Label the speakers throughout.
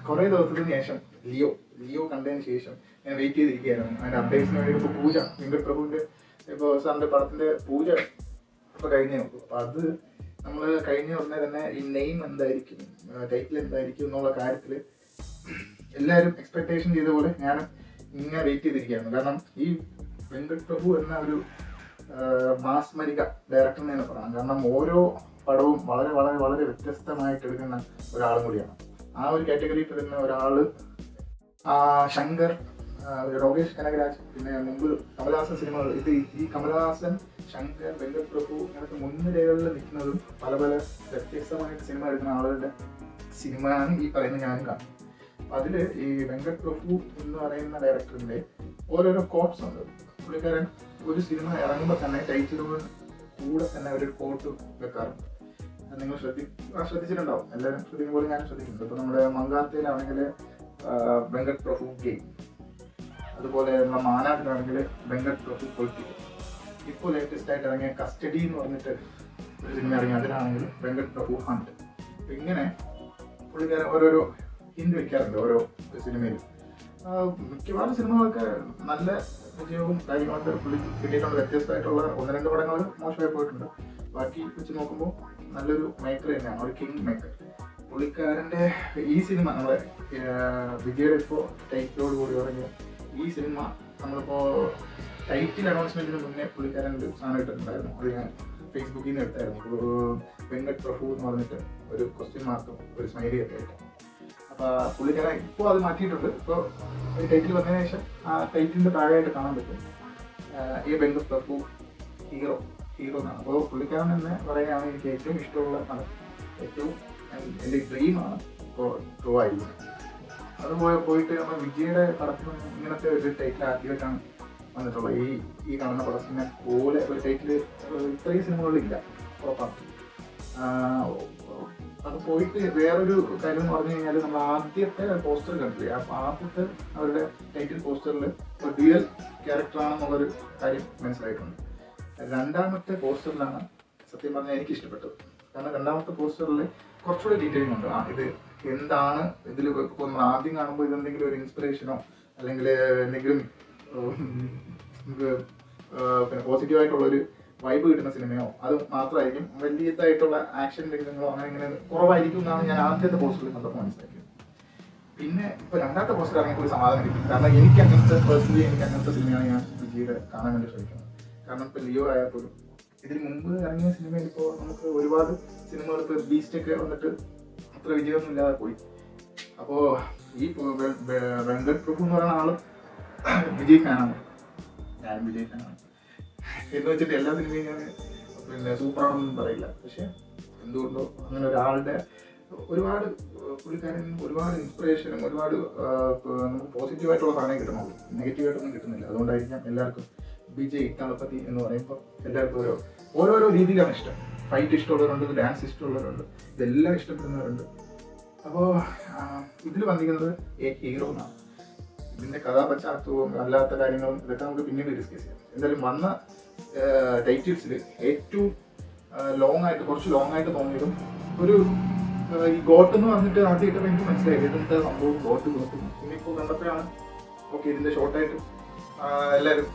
Speaker 1: കുറേ ദിവസത്തിന് ശേഷം ലിയോ കണ്ടതിന് ശേഷം ഞാൻ വെയിറ്റ് ചെയ്തിരിക്കുകയായിരുന്നു അതിൻ്റെ അപ്ഡേറ്റ്സിന് വേണ്ടി. ഇപ്പോൾ പൂജ വെങ്കട് പ്രഭുവിൻ്റെ ഇപ്പോൾ സാറിൻ്റെ പടത്തിൻ്റെ പൂജ ഇപ്പോൾ കഴിഞ്ഞേ നോക്കും. അപ്പോൾ അത് നമ്മൾ കഴിഞ്ഞ ഉടനെ തന്നെ ഈ നെയിം എന്തായിരിക്കും, ടൈറ്റിൽ എന്തായിരിക്കും എന്നുള്ള കാര്യത്തിൽ എല്ലാവരും എക്സ്പെക്ടേഷൻ ചെയ്ത പോലെ ഞാൻ ഇങ്ങനെ വെയിറ്റ് ചെയ്തിരിക്കുകയായിരുന്നു. കാരണം ഈ വെങ്കട് പ്രഭു എന്ന ഒരു മാസ്മരിക ഡയറക്ടർ എന്ന് തന്നെ പറയാം. കാരണം ഓരോ പടവും വളരെ വളരെ വളരെ വ്യത്യസ്തമായിട്ട് എടുക്കുന്ന ഒരാളും കൂടിയാണ്. ആ ഒരു കാറ്റഗറിയിൽ പെടുന്ന ഒരാൾ ശങ്കർ, ലോകേഷ് കനകരാജ്, പിന്നെ മുമ്പ് കമലഹാസൻ സിനിമകൾ. ഈ കമലഹാസൻ, ശങ്കർ, വെങ്കട് പ്രഭു അങ്ങനത്തെ മുൻനിരകളിൽ നിൽക്കുന്നതും പല പല വ്യത്യസ്തമായിട്ട് സിനിമ എടുക്കുന്ന ആളുകളുടെ സിനിമയാണ് ഈ പറയുന്ന ഞാനും കാണും. അതിൽ ഈ വെങ്കട് പ്രഭു എന്ന് പറയുന്ന ഡയറക്ടറിൻ്റെ ഓരോരോ കോട്ട്സ് ഉണ്ട്. പുള്ളിക്കാരൻ ഒരു സിനിമ ഇറങ്ങുമ്പോൾ തന്നെ ടൈറ്റിലോട് കൂടെ തന്നെ ഒരു കോട്ട് വെക്കാറുണ്ട്. നിങ്ങൾ ശ്രദ്ധിച്ചിട്ടുണ്ടാവും, എല്ലാവരും ശ്രദ്ധിക്കുമ്പോൾ ഞാൻ ശ്രദ്ധിക്കുന്നുണ്ട്. ഇപ്പോൾ നമ്മുടെ മങ്കാത്തയിലാണെങ്കിൽ വെങ്കട് പ്രഭു ഗെയിം, അതുപോലെ നമ്മുടെ മാനാട്ടിലാണെങ്കിൽ വെങ്കട് പ്രഭു പൊളിറ്റിക്കൽ. ഇപ്പോൾ ലേറ്റസ്റ്റ് ആയിട്ട് ഇറങ്ങിയ കസ്റ്റഡി എന്ന് പറഞ്ഞിട്ട് ഒരു സിനിമ ഇറങ്ങി, അതിലാണെങ്കിൽ വെങ്കട് പ്രഭു ഹണ്ട്. ഇങ്ങനെ പുള്ളിക്കാരൻ ഓരോരോ ഹിന്റ് വെക്കാറുണ്ട് ഓരോ സിനിമയിലും. മിക്കവാറും സിനിമകളൊക്കെ നല്ല വിജയവും കാര്യങ്ങളൊക്കെ പുള്ളി കിട്ടിയിട്ടുണ്ട്. വ്യത്യസ്തമായിട്ടുള്ള 1-2 പടങ്ങൾ മോശമായി പോയിട്ടുണ്ട്. ബാക്കി വെച്ച് നോക്കുമ്പോൾ നല്ലൊരു മേക്കർ തന്നെയാണ്, ഒരു കിങ് മേക്കർ പുള്ളിക്കാരൻ്റെ. ഈ സിനിമ നമ്മുടെ വിജയുടെ ഇപ്പോൾ ടൈറ്റിലോട് കൂടി തുടങ്ങിയ ഈ സിനിമ നമ്മളിപ്പോൾ ടൈറ്റിൽ അനൗൺസ്മെന്റിന് മുന്നേ പുള്ളിക്കാരൻ ഒരു സാധനം ഇട്ടിട്ടുണ്ടായിരുന്നു. അത് ഞാൻ ഫേസ്ബുക്കിൽ നിന്ന് എടുത്തായിരുന്നു. വെങ്കട് പ്രഭു എന്ന് പറഞ്ഞിട്ട് ഒരു ക്വസ്റ്റ്യൻ മാർക്കും ഒരു സ്മൈലി ഒക്കെ ആയിട്ട്. അപ്പോൾ പുള്ളിക്കാരൻ ഇപ്പോൾ അത് മാറ്റിയിട്ടുണ്ട്. ഇപ്പോൾ ഒരു ടൈറ്റിൽ വന്നതിന് ശേഷം ആ ടൈറ്റിലിൻ്റെ താഴെയായിട്ട് കാണാൻ പറ്റും ഈ വെങ്കട് പ്രഭു ഹീറോ എന്നാണ്. അപ്പോൾ പുള്ളിക്കാരൻ തന്നെ പറയുകയാണ് എനിക്ക് ഏറ്റവും ഇഷ്ടമുള്ള നടൻ, ഏറ്റവും എൻ്റെ ഡ്രീമാണ് ഇപ്പോൾ ട്രൂ ആയിരിക്കും. അത് പോയിട്ട് നമ്മൾ വിജയുടെ പടത്തിന് ഇങ്ങനത്തെ ഒരു ടൈറ്റിൽ ആദ്യമായിട്ടാണ് വന്നിട്ടുള്ളത്. ഈ കാണുന്ന പടത്തിനെ പോലെ ഒരു ടൈറ്റിൽ ഇത്രയും സിനിമകളിലില്ല ഉറപ്പാണ്. അത് പോയിട്ട് വേറൊരു കാര്യം എന്ന് പറഞ്ഞു കഴിഞ്ഞാൽ നമ്മൾ ആദ്യത്തെ പോസ്റ്റർ കണ്ടില്ലേ, അപ്പോൾ ആദ്യത്തെ അവരുടെ ടൈറ്റിൽ പോസ്റ്ററിൽ ഒരു ഡ്യുവൽ ക്യാരക്ടറാണെന്നുള്ളൊരു കാര്യം മനസ്സിലായിട്ടുണ്ട്. രണ്ടാമത്തെ പോസ്റ്ററിലാണ് സത്യം പറഞ്ഞാൽ എനിക്ക് ഇഷ്ടപ്പെട്ടത്. കാരണം രണ്ടാമത്തെ പോസ്റ്ററിൽ കുറച്ചുകൂടി ഡീറ്റെയിലിംഗ് ഉണ്ട്. ഇത് എന്താണ് ഇതിൽ നമ്മൾ ആദ്യം കാണുമ്പോൾ ഇതെന്തെങ്കിലും ഒരു ഇൻസ്പിറേഷനോ അല്ലെങ്കിൽ എന്തെങ്കിലും പിന്നെ പോസിറ്റീവായിട്ടുള്ളൊരു വൈബ് കിട്ടുന്ന സിനിമയോ അത് മാത്രമായിരിക്കും. വലിയതായിട്ടുള്ള ആക്ഷൻ രംഗങ്ങളോ അങ്ങനെ ഇങ്ങനെ കുറവായിരിക്കും എന്നാണ് ഞാൻ ആദ്യത്തെ പോസ്റ്ററിൽ കണ്ടപ്പോൾ മനസ്സിലാക്കിയത്. പിന്നെ ഇപ്പോൾ രണ്ടാമത്തെ പോസ്റ്റർ ഇറങ്ങിയപ്പോൾ ഒരു സമാധാനം കിട്ടും. കാരണം എനിക്ക് അങ്ങനത്തെ സിനിമയാണ് ഞാൻ വിജയുടെ കാണാൻ വേണ്ടി ശ്രമിക്കുന്നത്. കാരണം ഇപ്പോൾ ലിയോ ആയപ്പോഴും ഇതിന് മുമ്പ് ഇറങ്ങിയ സിനിമയിൽ ഇപ്പോൾ നമുക്ക് ഒരുപാട് സിനിമകൾ ഇപ്പോൾ ബീസ്റ്റൊക്കെ വന്നിട്ട് അത്ര വിജയമൊന്നും ഇല്ലാതെ പോയി. അപ്പോൾ ഈ വെങ്കട് പ്രഭു എന്ന് പറയുന്ന ആള് വിജയ് ഫാനാണ്, ഞാനും വിജയ് ഫാനാണ്. എന്ന് വെച്ചിട്ട് എല്ലാ സിനിമയും ഞാൻ പിന്നെ സൂപ്പറാണെന്നൊന്നും പറയില്ല. പക്ഷെ എന്തുകൊണ്ടോ അങ്ങനെ ഒരാളുടെ ഒരുപാട് പുള്ളിക്കാരൻ ഒരുപാട് ഇൻസ്പിറേഷനും ഒരുപാട് നമുക്ക് പോസിറ്റീവായിട്ടുള്ള സാധനം കിട്ടണുള്ളൂ, നെഗറ്റീവായിട്ടൊന്നും കിട്ടുന്നില്ല. അതുകൊണ്ടായിരിക്കാം എല്ലാവർക്കും വിജയ് തളപതി എന്ന് പറയുമ്പോൾ എല്ലാവർക്കും ഓരോരോ രീതിയിലാണ് ഇഷ്ടം. ഫൈറ്റ് ഇഷ്ടമുള്ളവരുണ്ട്, ഡാൻസ് ഇഷ്ടമുള്ളവരുണ്ട്, ഇതെല്ലാം ഇഷ്ടപ്പെടുന്നവരുണ്ട്. അപ്പോൾ ഇതിൽ വന്നിരിക്കുന്നത് ഹീറോ എന്നാണ്. ഇതിൻ്റെ കഥാപശ്ചാത്തലവും അല്ലാത്ത കാര്യങ്ങളും ഇതൊക്കെ നമുക്ക് പിന്നീട് ഡിസ്കസ് ചെയ്യാം. എന്തായാലും വന്ന ടൈറ്റിൽസിൽ ഏറ്റവും കുറച്ച് ലോങ് ആയിട്ട് തോന്നിയതും ഒരു ഈ ഗോട്ട് എന്ന് പറഞ്ഞിട്ട് ആദ്യമായിട്ട് എനിക്ക് മനസ്സിലായി ഇതെന്താ സംഭവം ഗോട്ട്. പിന്നെ ഇപ്പോൾ കണ്ടപ്പോഴാണ് ഓക്കെ ഇതിൻ്റെ ഷോർട്ടായിട്ട് എല്ലാവരും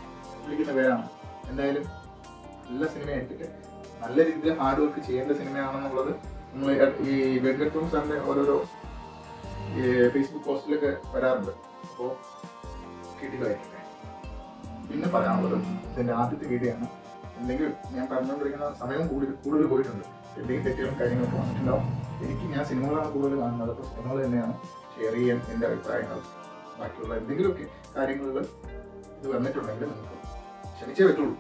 Speaker 1: വിളിക്കുന്ന പേരാണ്. എന്തായാലും നല്ല സിനിമയായിരിക്കട്ടെ, നല്ല രീതിയിൽ ഹാർഡ് വർക്ക് ചെയ്യേണ്ട സിനിമയാണെന്നുള്ളത് നമ്മൾ ഈ വെങ്കട് പ്രഭു സാറിൻ്റെ ഓരോരോ ഫേസ്ബുക്ക് പോസ്റ്റിലൊക്കെ വരാറുണ്ട്. അപ്പോൾ കിടിലായിരിക്കട്ടെ. പിന്നെ പറയാനുള്ളത് ഇതിൻ്റെ ആദ്യത്തെ വീഡിയോ ആണ്. എന്തെങ്കിലും ഞാൻ പറഞ്ഞുകൊണ്ടിരിക്കുന്ന സമയം കൂടുതൽ പോയിട്ടുണ്ട്, എന്തെങ്കിലും തെറ്റുകളും കാര്യങ്ങളൊക്കെ വന്നിട്ടുണ്ടാവും. ഞാൻ സിനിമകളാണ് കൂടുതൽ കാണുന്നത്. അപ്പോൾ സിനിമകൾ തന്നെയാണ് ഷെയർ ചെയ്യാൻ എൻ്റെ അഭിപ്രായങ്ങൾ. ബാക്കിയുള്ള എന്തെങ്കിലുമൊക്കെ കാര്യങ്ങളിൽ ഇത് വന്നിട്ടുണ്ടെങ്കിൽ നമുക്ക് ക്ഷമിച്ചേ പറ്റുള്ളൂ.